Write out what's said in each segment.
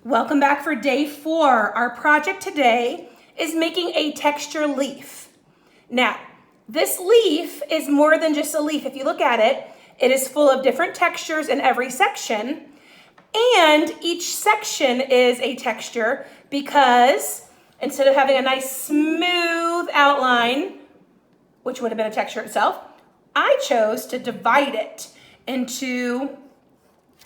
Welcome back for day 4. Our project today is making a texture leaf. Now, this leaf is more than just a leaf. If you look at it, it is full of different textures in every section, and each section is a texture because instead of having a nice smooth outline, which would have been a texture itself, I chose to divide it into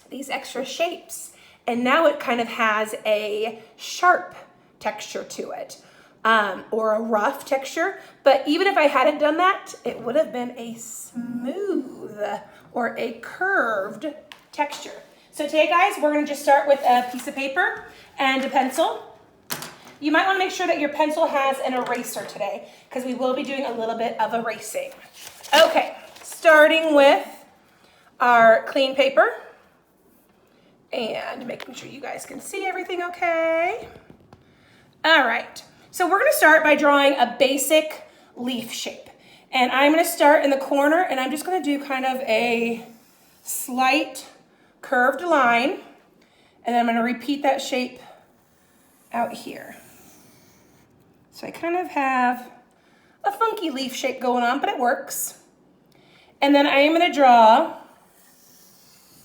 these extra shapes. And now it kind of has a sharp texture to it, or a rough texture. But even if I hadn't done that, it would have been a smooth or a curved texture. So today, guys, we're gonna just start with a piece of paper and a pencil. You might wanna make sure that your pencil has an eraser today, because we will be doing a little bit of erasing. Okay, starting with our clean paper. And making sure you guys can see everything okay. All right, so we're gonna start by drawing a basic leaf shape. And I'm gonna start in the corner, and I'm just gonna do kind of a slight curved line, and then I'm gonna repeat that shape out here. So I kind of have a funky leaf shape going on, but it works. And then I am gonna draw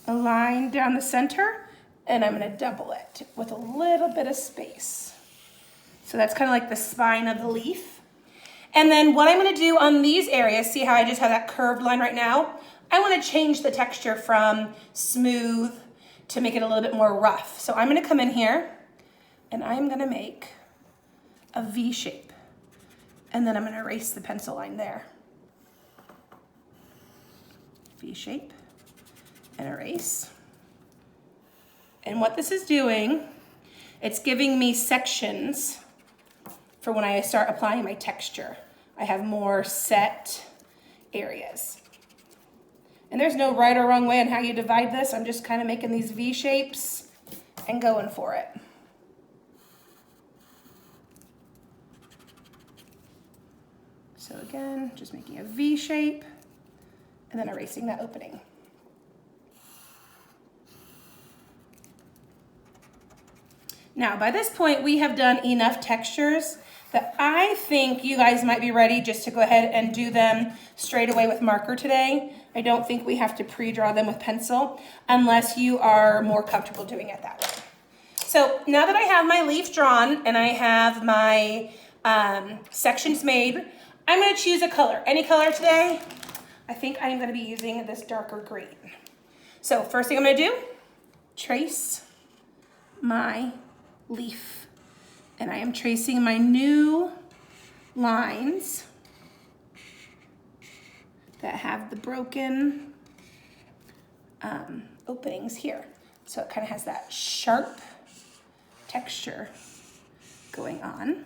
a line down the center, and I'm gonna double it with a little bit of space. So that's kind of like the spine of the leaf. And then what I'm gonna do on these areas, see how I just have that curved line right now? I wanna change the texture from smooth to make it a little bit more rough. So I'm gonna come in here, and I'm gonna make a V shape. And then I'm gonna erase the pencil line there. V shape. And erase. And what this is doing, it's giving me sections for when I start applying my texture. I have more set areas. And there's no right or wrong way on how you divide this. I'm just kind of making these V shapes and going for it. So again, just making a V shape and then erasing that opening. Now, by this point, we have done enough textures that I think you guys might be ready just to go ahead and do them straight away with marker today. I don't think we have to pre-draw them with pencil unless you are more comfortable doing it that way. So now that I have my leaf drawn and I have my sections made, I'm gonna choose a color. Any color today? I think I'm gonna be using this darker green. So first thing I'm gonna do, trace my leaf. And I am tracing my new lines that have the broken openings here. So it kind of has that sharp texture going on.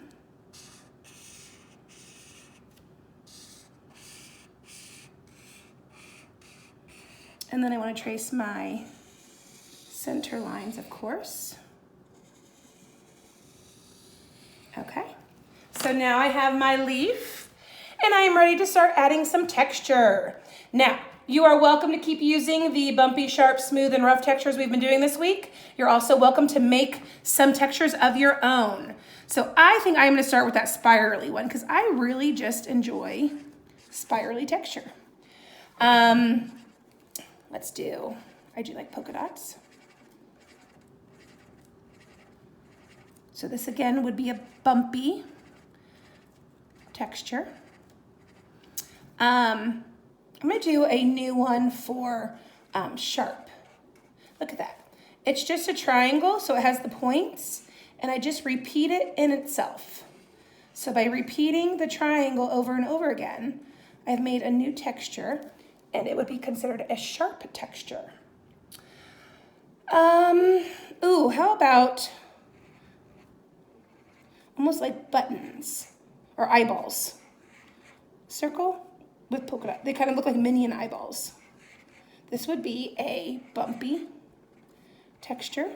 And then I want to trace my center lines, of course. Okay, so now I have my leaf, and I am ready to start adding some texture. Now, you are welcome to keep using the bumpy, sharp, smooth, and rough textures we've been doing this week. You're also welcome to make some textures of your own. So I think I'm gonna start with that spirally one, because I really just enjoy spirally texture. Let's do, I do like polka dots. So this again would be a bumpy texture. I'm gonna do a new one for sharp. Look at that. It's just a triangle, so it has the points, and I just repeat it in itself. So by repeating the triangle over and over again, I've made a new texture, and it would be considered a sharp texture. Ooh, how about almost like buttons or eyeballs. Circle with polka dot. They kind of look like minion eyeballs. This would be a bumpy texture.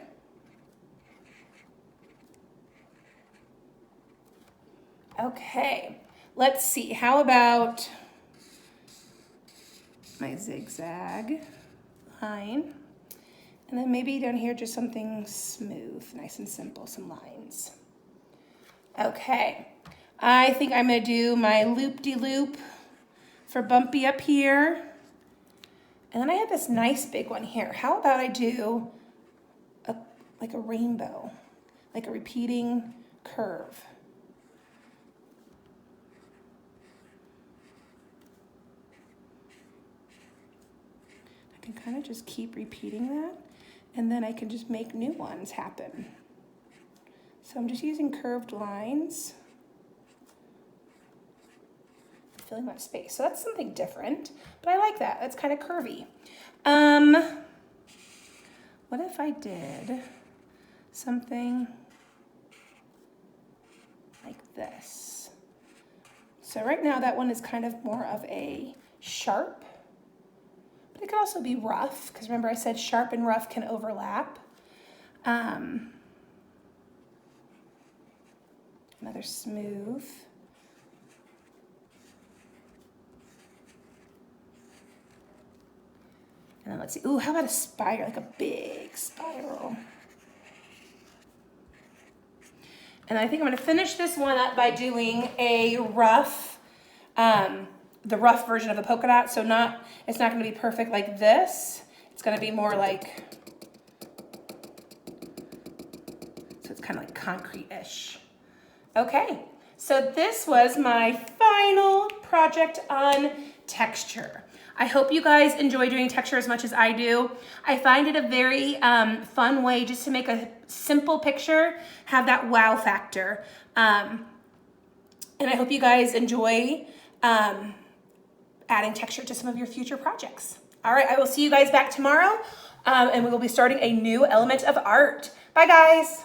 Okay, let's see. How about my zigzag line? And then maybe down here, just something smooth, nice and simple, some lines. Okay, I think I'm gonna do my loop-de-loop for Bumpy up here. And then I have this nice big one here. How about I do like a rainbow, like a repeating curve. I can kind of just keep repeating that, and then I can just make new ones happen. So I'm just using curved lines, filling that space. So that's something different, but I like that. That's kind of curvy. What if I did something like this? So right now that one is kind of more of a sharp, but it could also be rough, because remember I said sharp and rough can overlap. Another smooth. And then let's see, ooh, how about a spiral, like a big spiral? And I think I'm gonna finish this one up by doing a rough, the rough version of the polka dot. So it's not gonna be perfect like this. It's gonna be more like, so it's kind of like concrete-ish. Okay, so this was my final project on texture. I hope you guys enjoy doing texture as much as I do. I find it a very fun way just to make a simple picture, have that wow factor. And I hope you guys enjoy adding texture to some of your future projects. All right, I will see you guys back tomorrow, and we will be starting a new element of art. Bye, guys.